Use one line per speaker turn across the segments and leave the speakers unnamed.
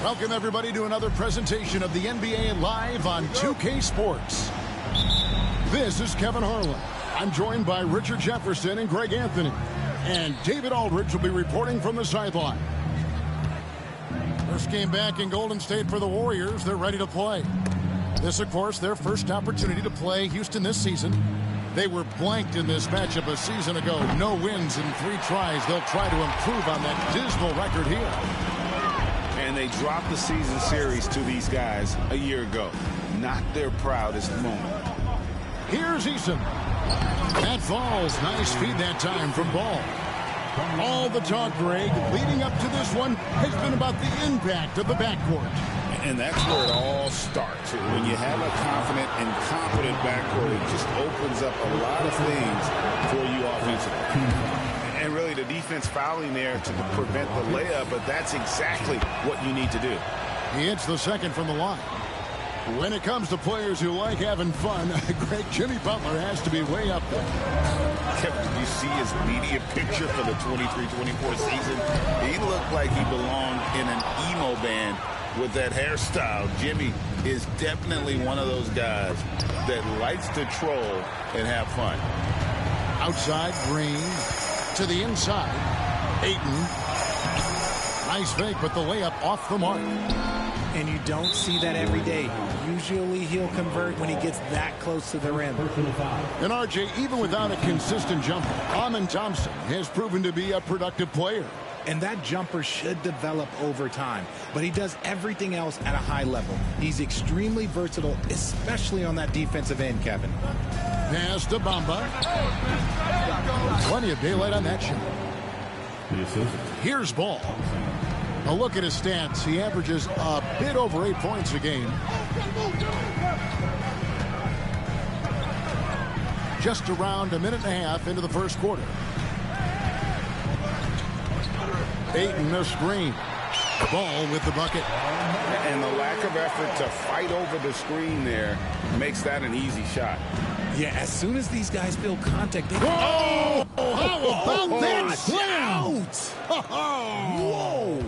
Welcome, everybody, to another presentation of the NBA Live on 2K Sports. This is Kevin Harlan. I'm joined by Richard Jefferson and Greg Anthony. And David Aldridge will be reporting from the sideline. First game back in Golden State for the Warriors. They're ready to play. This, of course, their first opportunity to play Houston this season. They were blanked in this matchup a season ago. No wins in 3 tries. They'll try to improve on that dismal record here.
And they dropped the season series to these guys a year ago. Not their proudest moment.
Here's Eason. That falls. Nice feed that time from Ball. All the talk, Greg, leading up to this one has been about the impact of the backcourt.
And that's where it all starts. When you have a confident and competent backcourt, it just opens up a lot of things for you offensively. And really, the defense fouling there to prevent the layup, but that's exactly what you need to do.
He hits the second from the line. When it comes to players who like having fun, Greg, Jimmy Butler has to be way up there.
Did you see his media picture for the 23-24 season? He looked like he belonged in an emo band with that hairstyle. Jimmy is definitely one of those guys that likes to troll and have fun.
Outside, Green. To the inside. Ayton. Nice fake, but the layup off the mark.
And you don't see that every day. Usually he'll convert when he gets that close to the rim.
And RJ, even without a consistent jumper, Amen Thompson has proven to be a productive player.
And that jumper should develop over time. But he does everything else at a high level. He's extremely versatile, especially on that defensive end, Kevin.
Pass to Bamba. Plenty of daylight on that shot. Here's Ball. A look at his stats. He averages a bit over 8 points a game. Just around a minute and a half into the first quarter. Ayton a screen. Ball with the bucket.
And the lack of effort to fight over the screen there makes that an easy shot.
Yeah, as soon as these guys feel contact, they...
Oh! How about that slam?
Whoa!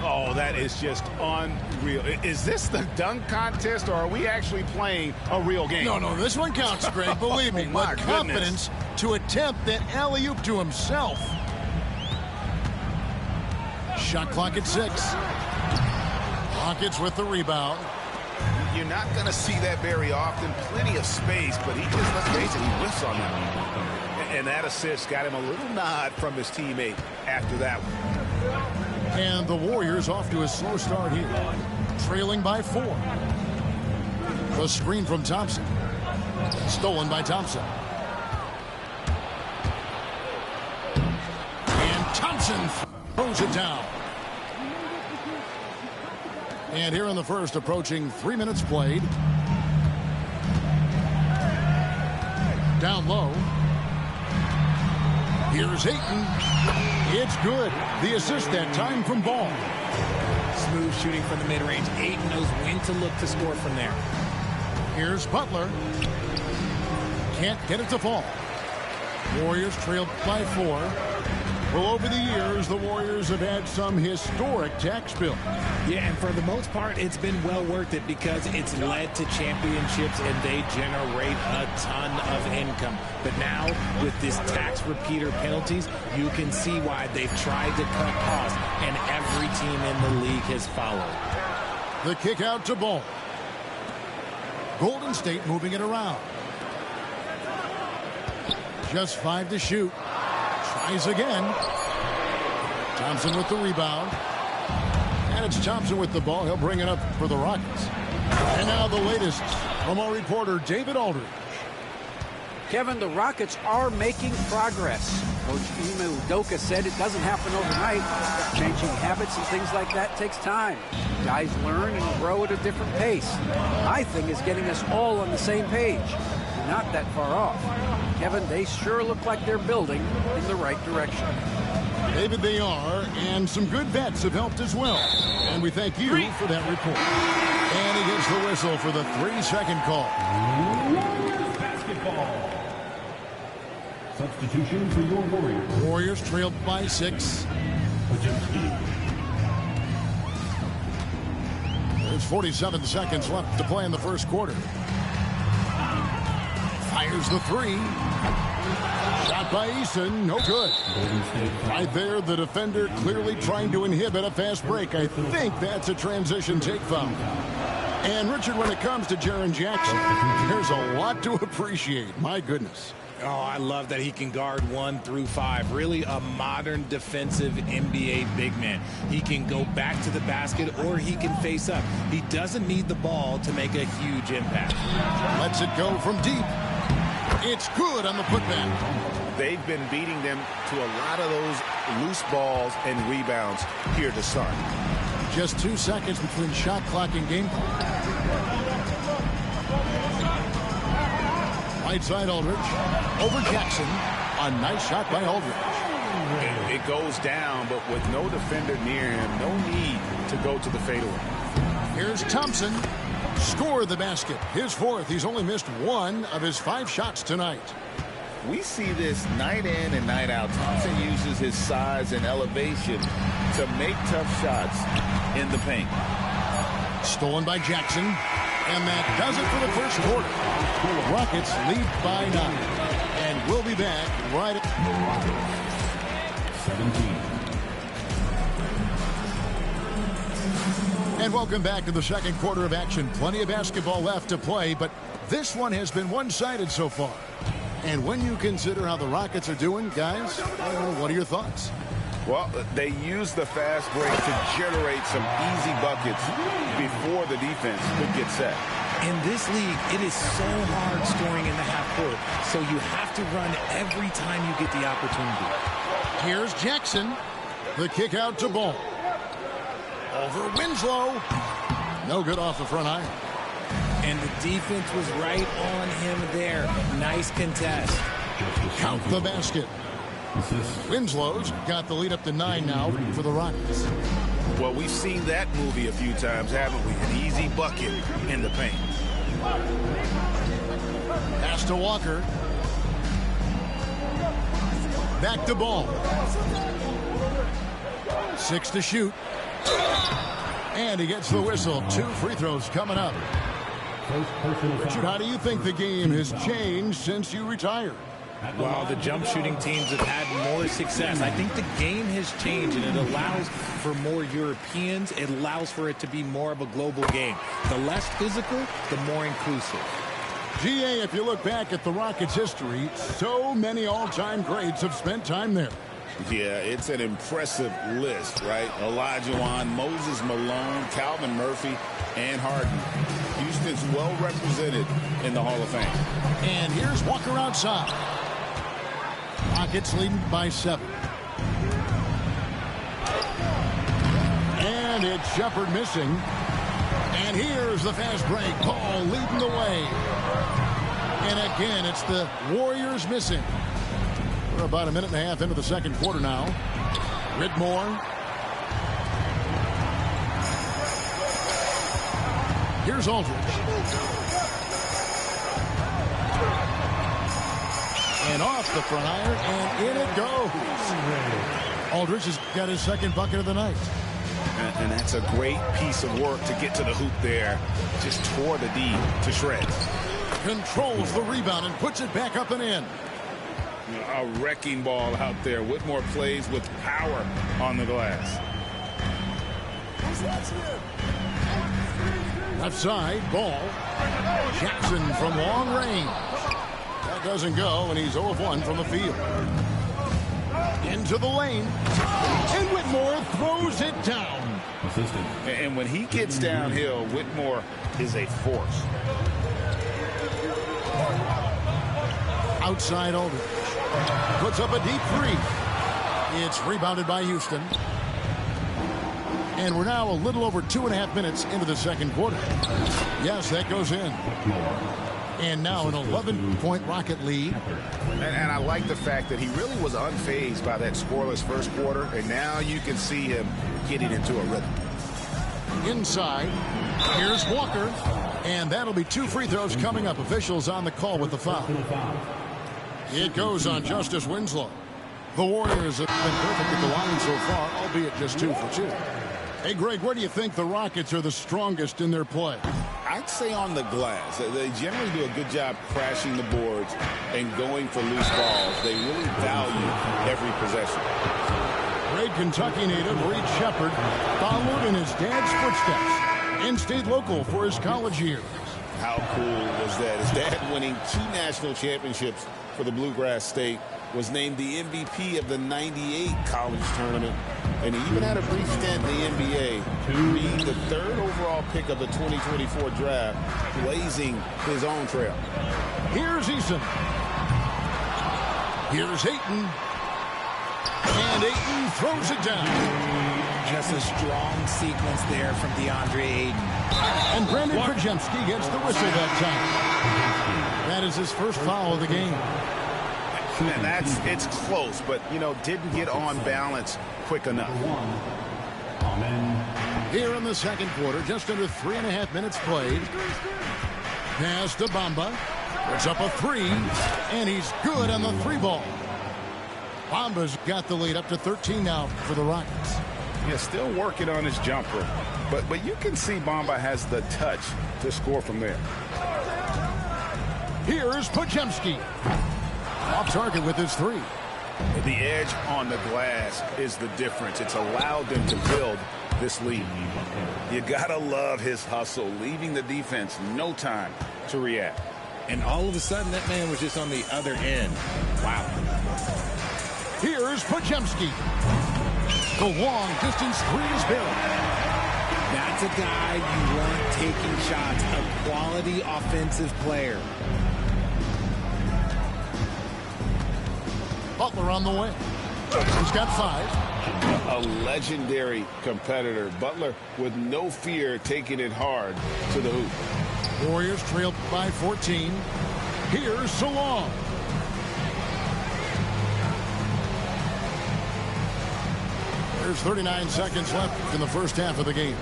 Oh, that is just unreal. Is this the dunk contest, or are we actually playing a real game?
No, this one counts, Greg. Believe me.
My
with confidence to attempt that alley-oop to himself. Shot clock at 6. Rockets with the rebound.
You're not going to see that very often. Plenty of space, but he just, let's face it, he whiffs on that. And that assist got him a little nod from his teammate after that one.
And the Warriors off to a slow start here. Trailing by 4. The screen from Thompson. Stolen by Thompson. And Thompson throws it down. And here in the first, approaching 3 minutes played. Down low. Here's Ayton. It's good. The assist that time from Ball.
Smooth shooting from the mid-range. Ayton knows when to look to score from there.
Here's Butler. Can't get it to fall. Warriors trailed by 4. Well, over the years, the Warriors have had some historic tax bill.
Yeah, and for the most part, it's been well worth it because it's led to championships and they generate a ton of income. But now, with this tax repeater penalties, you can see why they've tried to cut costs, and every team in the league has followed.
The kick out to Ball. Golden State moving it around. Just 5 to shoot. Tries again. Thompson with the rebound. And it's Thompson with the ball. He'll bring it up for the Rockets. And now the latest from our reporter, David Aldridge.
Kevin, the Rockets are making progress. Coach Ime Udoka said it doesn't happen overnight. Changing habits and things like that takes time. Guys learn and grow at a different pace. My thing is getting us all on the same page. We're not that far off. Kevin, they sure look like they're building in the right direction.
David, they are, and some good vets have helped as well. And we thank you for that report. And he gets the whistle for the 3-second call.
Basketball. Substitution for your Warriors.
Warriors trailed by 6. There's 47 seconds left to play in the first quarter. Fires the 3. Shot by Eason, no good. Right there, the defender clearly trying to inhibit a fast break. I think that's a transition take foul. And Richard, when it comes to Jaren Jackson, there's a lot to appreciate. My goodness.
Oh, I love that he can guard 1 through 5. Really a modern defensive NBA big man. He can go back to the basket or he can face up. He doesn't need the ball to make a huge impact.
Lets it go from deep. It's good on the putback.
They've been beating them to a lot of those loose balls and rebounds here to start.
Just 2 seconds between shot clock and game clock. Right side Aldridge. Over Jackson. A nice shot by Aldridge.
It goes down, but with no defender near him, no need to go to the fadeaway.
Here's Thompson. Score the basket. His 4th. He's only missed 1 of his 5 shots tonight.
We see this night in and night out. Thompson uses his size and elevation to make tough shots in the paint.
Stolen by Jackson. And that does it for the first quarter. The Rockets lead by 9. And we'll be back right at
17.
And welcome back to the second quarter of action. Plenty of basketball left to play, but this one has been one-sided so far. And when you consider how the Rockets are doing, guys, what are your thoughts?
Well, they use the fast break to generate some easy buckets before the defense could get set.
In this league, it is so hard scoring in the half court, so you have to run every time you get the opportunity.
Here's Jackson. The kick out to Ball. Over Winslow. No good off the front iron.
And the defense was right on him there. Nice contest.
Count the basket. Winslow's got the lead up to 9 now for the Rockets.
Well, we've seen that movie a few times, haven't we? An easy bucket in the paint.
Pass to Walker. Back to Ball. 6 to shoot. And he gets the whistle. 2 free throws coming up. Richard, how do you think the game has changed since you retired?
Well, the jump shooting teams have had more success. I think the game has changed, and it allows for more Europeans. It allows for it to be more of a global game. The less physical, the more inclusive.
GA, if you look back at the Rockets' history, so many all-time greats have spent time there.
Yeah, it's an impressive list, right? Olajuwon, Moses Malone, Calvin Murphy, and Harden. Houston's well represented in the Hall of Fame.
And here's Walker outside. Rockets leading by 7. And it's Shepard missing. And here's the fast break. Paul leading the way. And again, it's the Warriors missing. We're about a minute and a half into the second quarter now. Ridmore. Here's Aldridge. And off the front iron, and in it goes. Aldridge has got his second bucket of the night.
And that's a great piece of work to get to the hoop there. Just tore the D to shreds.
Controls the rebound and puts it back up and in.
A wrecking ball out there. Whitmore plays with power on the glass.
Left side, ball. Jackson from long range. That doesn't go, and he's 0 of 1 from the field. Into the lane. And Whitmore throws it down.
And when he gets downhill, Whitmore is a force.
Outside Aldridge. Puts up a deep three. It's rebounded by Houston. And we're now a little over 2.5 minutes into the second quarter. Yes, that goes in. And now an 11-point Rocket lead.
And I like the fact that he really was unfazed by that scoreless first quarter. And now you can see him getting into a rhythm.
Inside. Here's Walker. And that'll be 2 free throws coming up. Officials on the call with the foul. It goes on Justice Winslow. The Warriors have been perfect at the line so far, albeit just 2 for 2. Hey, Greg, where do you think the Rockets are the strongest in their play?
I'd say on the glass. They generally do a good job crashing the boards and going for loose balls. They really value every possession.
Great Kentucky native Reed Shepherd followed in his dad's footsteps and stayed local for his college years.
How cool was that? His dad winning 2 national championships for the Bluegrass State, was named the MVP of the '98 college tournament, and he even had a brief stint in the NBA, being the 3rd overall pick of the 2024 draft, blazing his own trail.
Here's Eason. Here's Ayton. And Ayton throws it down.
Just a strong sequence there from DeAndre Ayton.
And Brandon Krajewski gets the whistle that time. That is his first foul of the game.
And it's close, but, didn't get on balance quick enough.
Here in the second quarter, just under 3.5 minutes played. Pass to Bamba. Puts up a 3, and he's good on the 3 ball. Bamba's got the lead up to 13 now for the Rockets.
Yeah, still working on his jumper, but you can see Bamba has the touch to score from there.
Here's Podziemski. Off target with his 3.
The edge on the glass is the difference. It's allowed them to build this lead. You gotta love his hustle, leaving the defense no time to react.
And all of a sudden, that man was just on the other end. Wow.
Here's Podziemski. The long-distance 3 is good.
That's a guy you want taking shots, a quality offensive player.
Butler on the way. He's got 5.
A legendary competitor. Butler with no fear taking it hard to the hoop.
Warriors trail by 14. Here's Salong. There's 39 seconds left in the first half of the game.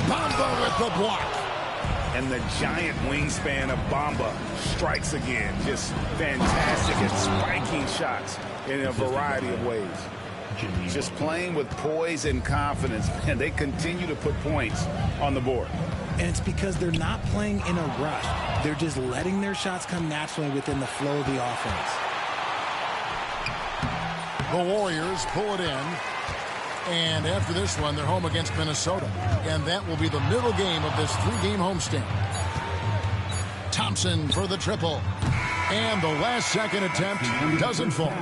Bamba with the block.
And the giant wingspan of Bamba strikes again. Just fantastic at spiking shots in a variety of ways. Just playing with poise and confidence, and they continue to put points on the board.
And it's because they're not playing in a rush. They're just letting their shots come naturally within the flow of the offense.
The Warriors pull it in. And after this one, they're home against Minnesota. And that will be the middle game of this 3-game homestand. Thompson for the triple. And the last-second attempt doesn't fall.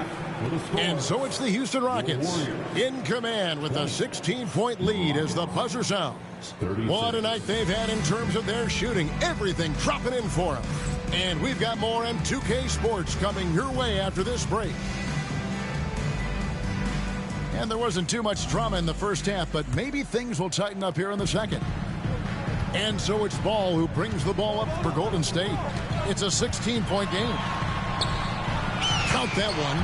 And so it's the Houston Rockets in command with a 16-point lead as the buzzer sounds. What a night they've had in terms of their shooting. Everything dropping in for them. And we've got more M2K Sports coming your way after this break. And there wasn't too much drama in the first half, but maybe things will tighten up here in the second. And so it's Ball who brings the ball up for Golden State. It's a 16-point game. Count that one.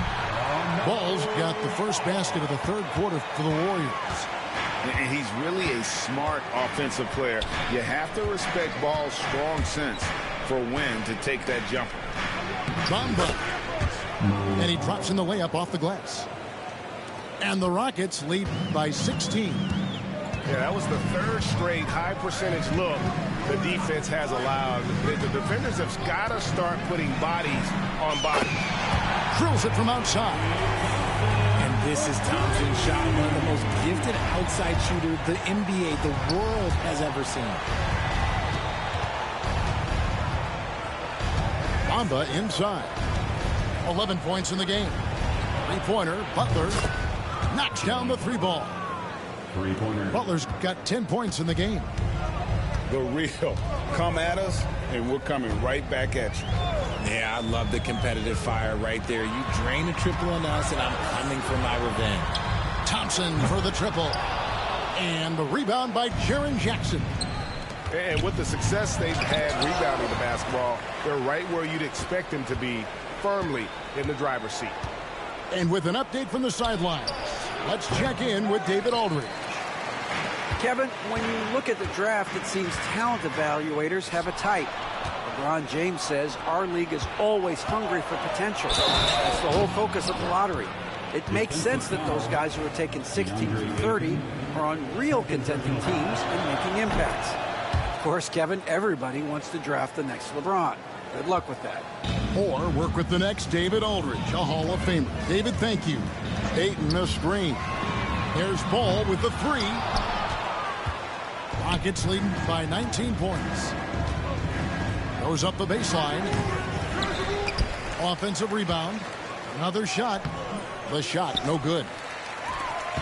Ball's got the first basket of the third quarter for the Warriors.
And he's really a smart offensive player. You have to respect Ball's strong sense for Wynn to take that jumper.
Bamba. And he drops in the layup off the glass. And the Rockets lead by 16.
Yeah, that was the third straight high percentage look the defense has allowed. The defenders have got to start putting bodies on bodies.
Drills it from outside.
And this is Thompson's shot, one of the most gifted outside shooters the NBA, the world has ever seen.
Bamba inside. 11 points in the game. Three-pointer. Butler knocks down the three ball. Butler's got 10 points in the game.
The real. Come at us, and we're coming right back at you.
Yeah, I love the competitive fire right there. You drain a triple on us, and I'm coming for my revenge.
Thompson for the triple. And the rebound by Jaren Jackson.
And with the success they've had rebounding the basketball, they're right where you'd expect them to be, firmly in the driver's seat.
And with an update from the sidelines, let's check in with David Aldridge.
Kevin, when you look at the draft, it seems talent evaluators have a type. LeBron James says our league is always hungry for potential. That's the whole focus of the lottery. It makes sense that those guys who are taken 16 through 30 are on real contending teams and making impacts. Of course, Kevin, everybody wants to draft the next LeBron. Good luck with that.
Or work with the next David Aldridge, a Hall of Famer. David, thank you. Ayton, a screen. There's Ball with the three. Rockets leading by 19 points. Goes up the baseline. Offensive rebound. Another shot. The shot, no good.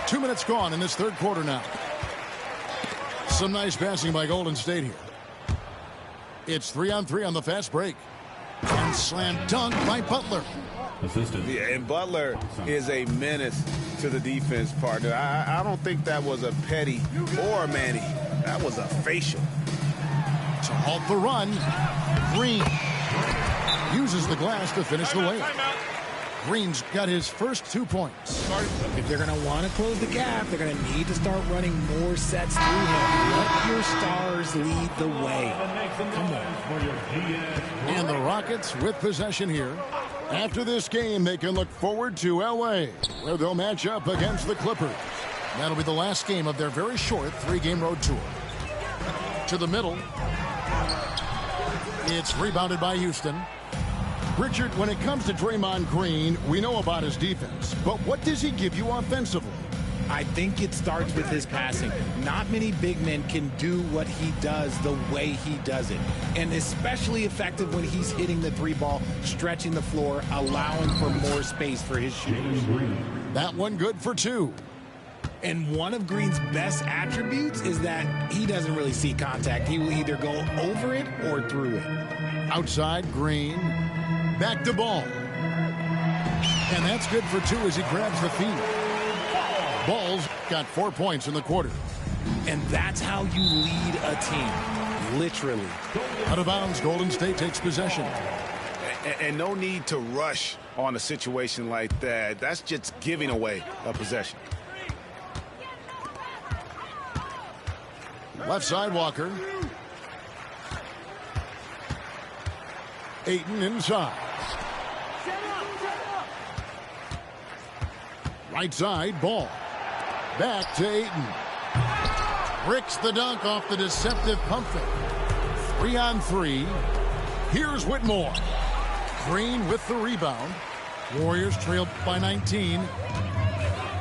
2 minutes gone in this third quarter now. Some nice passing by Golden State here. It's 3-on-3 on the fast break. And slam dunk by Butler.
Yeah, and Butler is a menace to the defense partner. I don't think that was a petty or a Manny. That was a facial.
To halt the run, Green uses the glass to finish the layup. Green's got his first 2 points.
If they're going to want to close the gap, they're going to need to start running more sets through him. Let your stars lead the way. Come on.
And the Rockets with possession here. After this game, they can look forward to L.A., where they'll match up against the Clippers. That'll be the last game of their very short 3-game road tour. To the middle. It's rebounded by Houston. Richard, when it comes to Draymond Green, we know about his defense, but what does he give you offensively?
I think it starts with his passing. Not many big men can do what he does the way he does it. And especially effective when he's hitting the three ball, stretching the floor, allowing for more space for his shooters.
That one good for 2.
And one of Green's best attributes is that he doesn't really see contact. He will either go over it or through it.
Outside, Green. Back to Ball. And that's good for 2 as he grabs the feed. Ball's got 4 points in the quarter.
And that's how you lead a team. Literally.
Out of bounds, Golden State takes possession.
And no need to rush on a situation like that. That's just giving away a possession.
Left side, Walker. Ayton inside. Right side, Ball. Back to Ayton. Ricks the dunk off the deceptive pump fake. 3-on-3. Here's Whitmore. Green with the rebound. Warriors trailed by 19.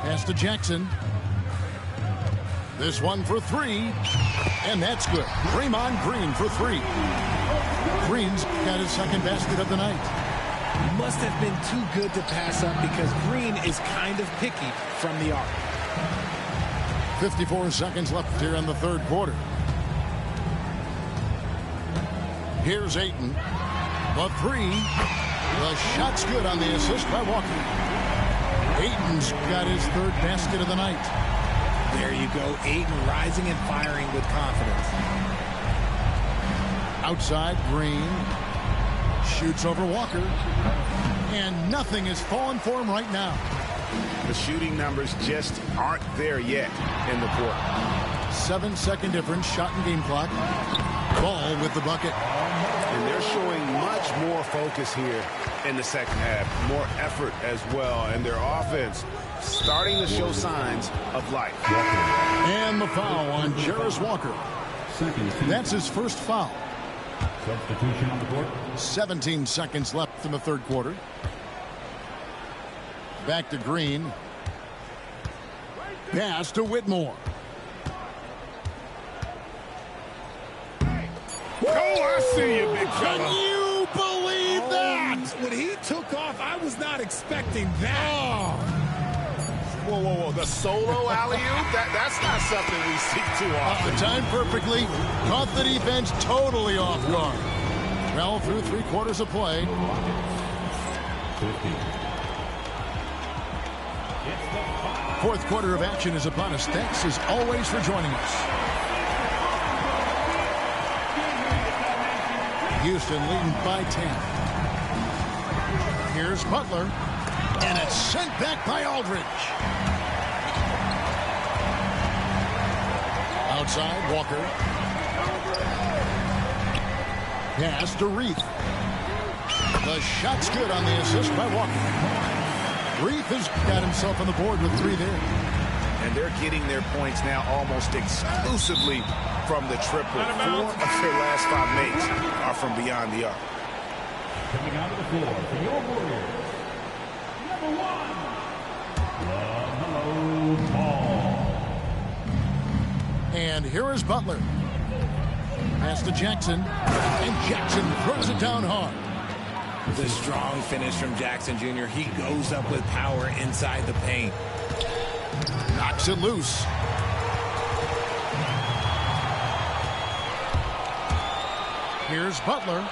Pass to Jackson. This one for 3. And that's good. Draymond Green for 3. Green's got his second basket of the night.
Must have been too good to pass up because Green is kind of picky from the arc.
54 seconds left here in the third quarter. Here's Ayton. The 3. The shot's good on the assist by Walker. Ayton's got his third basket of the night.
There you go. Ayton rising and firing with confidence.
Outside, Green. Shoots over Walker. And nothing is falling for him right now.
The shooting numbers just aren't there yet in the quarter.
7-second difference, shot and game clock. Ball with the bucket.
and they're showing much more focus here in the second half. More effort as well, and their offense starting to show signs of life.
And the foul on Jarris Walker. That's his first foul.
Substitution on the court.
17 seconds left in the third quarter. Back to Green. Pass to Whitmore.
Oh, I see you, big
Can
fella.
you believe that?
When he took off, I was not expecting that.
Whoa, whoa, whoa. The solo alley-oop? That's not something we see too often.
Timed perfectly. Caught the defense totally off guard. Well, through 3/4 of play.
50.
Fourth quarter of action is upon us. Thanks as always for joining us. Houston leading by 10. Here's Butler. And it's sent back by Aldridge. Outside, Walker. Pass to Reith. The shot's good on the assist by Walker. Reith has got himself on the board with 3 there.
And they're getting their points now almost exclusively from the triple. 4 of their last 5 makes are from beyond the arc.
Coming out of the floor for your Warriors. Number 1. LaMelo Ball.
And here is Butler. Pass to Jackson. And Jackson throws it down hard.
The strong finish from Jackson Jr. He goes up with power inside the paint.
Knocks it loose. Here's Butler.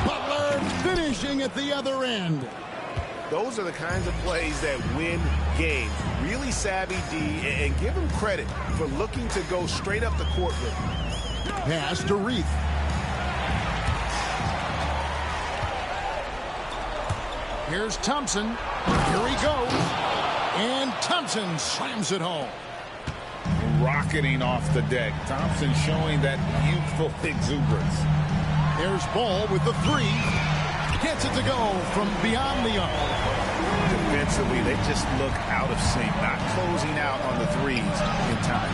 Butler finishing at the other end.
Those are the kinds of plays that win games. Really savvy D, and give him credit for looking to go straight up the court with him.
Pass to Reith. Here's Thompson. Here he goes. And Thompson slams it home.
Rocketing off the deck. Thompson showing that youthful exuberance.
Here's Ball with the 3. Gets it to go from beyond the arc.
Defensively, they just look out of sync, not closing out on the threes in time.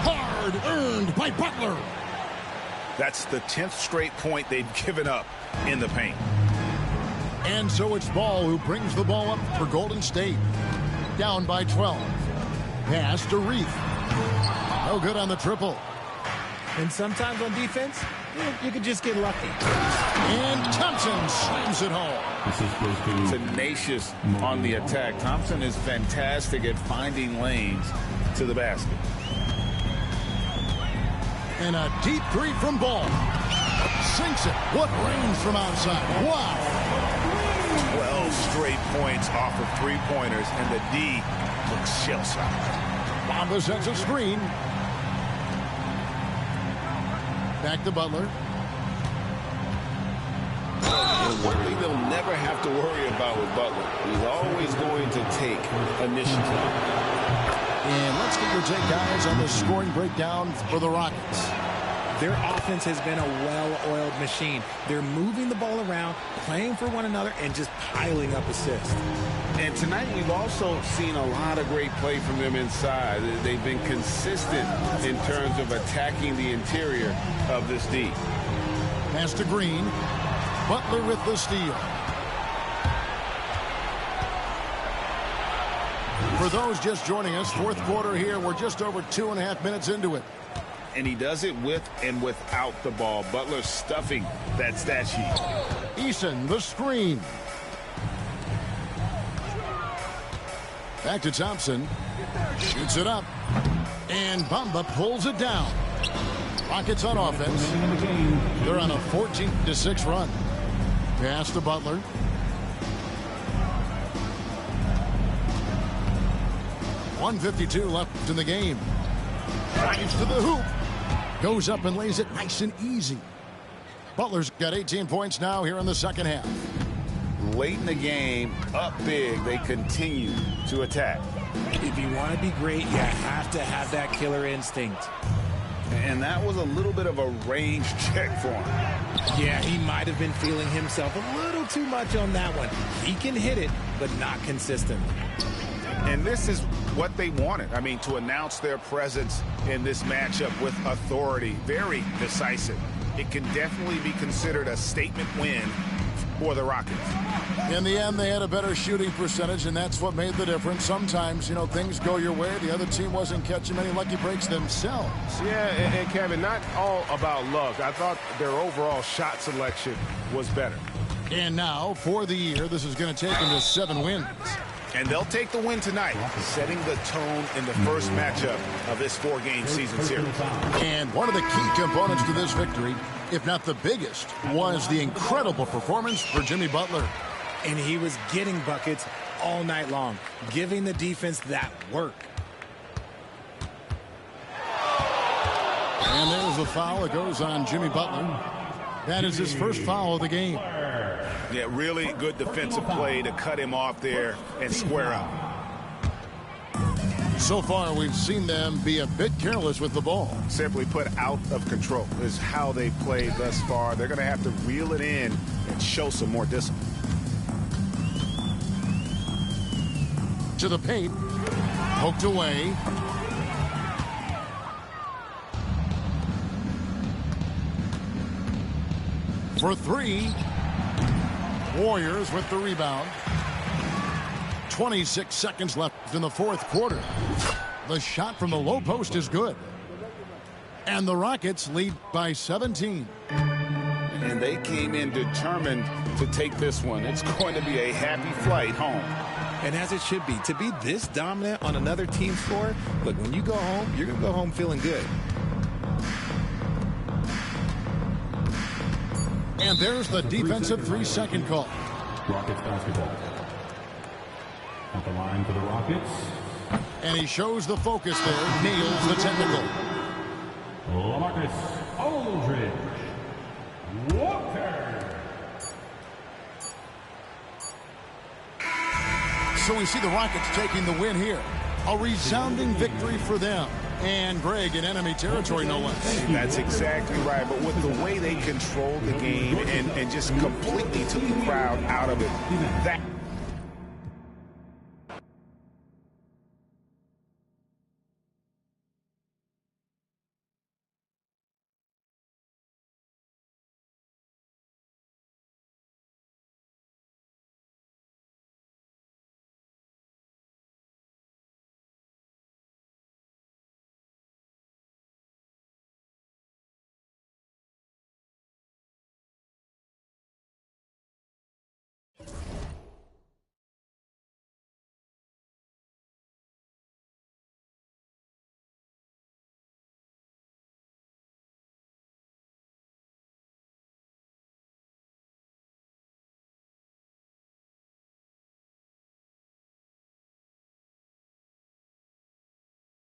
Hard earned by Butler.
That's the 10th straight point they've given up in the paint.
And so it's Ball who brings the ball up for Golden State. Down by 12. Pass to Reith. No good on the triple.
And sometimes on defense, you could just get lucky.
And Thompson slams it home.
This is supposed to be
Tenacious on the attack. Thompson is fantastic at finding lanes to the basket.
And a deep 3 from Ball. Sinks it. What range from outside. Wow.
12 straight points off of 3-pointers, and the D looks shell-shocked.
Bamba sets a screen. Back to Butler.
One thing they'll never have to worry about with Butler. He's always going to take initiative.
And let's get your take, guys, on the scoring breakdown for the Rockets.
Their offense has been a well-oiled machine. They're moving the ball around, playing for one another, and just piling up assists.
And tonight we've also seen a lot of great play from them inside. They've been consistent in terms of attacking the interior of this D.
Pass to Green. Butler with the steal. For those just joining us, fourth quarter here. We're just over 2.5 minutes into it.
And he does it with and without the ball. Butler stuffing that stat sheet.
Eason, the screen. Back to Thompson. Shoots it up. And Bamba pulls it down. Rockets on offense. They're on a 14-6 run. Pass to Butler. .152 left in the game. Drives to the hoop. Goes up and lays it nice and easy. Butler's got 18 points now here in the second half.
Late in the game, up big, they continue to attack.
If you want to be great, you have to have that killer instinct.
And that was a little bit of a range check for him.
Yeah, he might have been feeling himself a little too much on that one. He can hit it, but not consistently.
And this is what they wanted. I mean, to announce their presence in this matchup with authority. Very decisive. It can definitely be considered a statement win for the Rockets.
In the end, they had a better shooting percentage, and that's what made the difference. Sometimes, you know, things go your way. The other team wasn't catching many lucky breaks themselves.
Yeah, and Kevin, not all about luck. I thought their overall shot selection was better.
And now, for the year, this is going to take them to 7 wins.
And they'll take the win tonight, setting the tone in the first matchup of this 4-game season series.
And one of the key components to this victory, if not the biggest, was the incredible performance for Jimmy Butler.
And he was getting buckets all night long, giving the defense that work.
And there's the foul. It goes on Jimmy Butler. That is his first foul of the game.
Yeah, really good defensive play to cut him off there and square up.
So far, we've seen them be a bit careless with the ball.
Simply put, out of control is how they played thus far. They're going to have to reel it in and show some more discipline.
To the paint. Poked away. For 3. Warriors with the rebound. 26 seconds left in the fourth quarter. The shot from the low post is good. And the Rockets lead by 17.
And they came in determined to take this one. It's going to be a happy flight home.
And as it should be, to be this dominant on another team's floor, look, when you go home, you're going to go home feeling good.
And there's the defensive 3-second call.
Rockets basketball. At the line for the Rockets.
And he shows the focus there, nails the technical.
LaMarcus Aldridge Walker.
So we see the Rockets taking the win here. A resounding victory for them. And Greg in enemy territory, no less.
That's exactly right. But with the way they controlled the game and just completely took the crowd out of it, that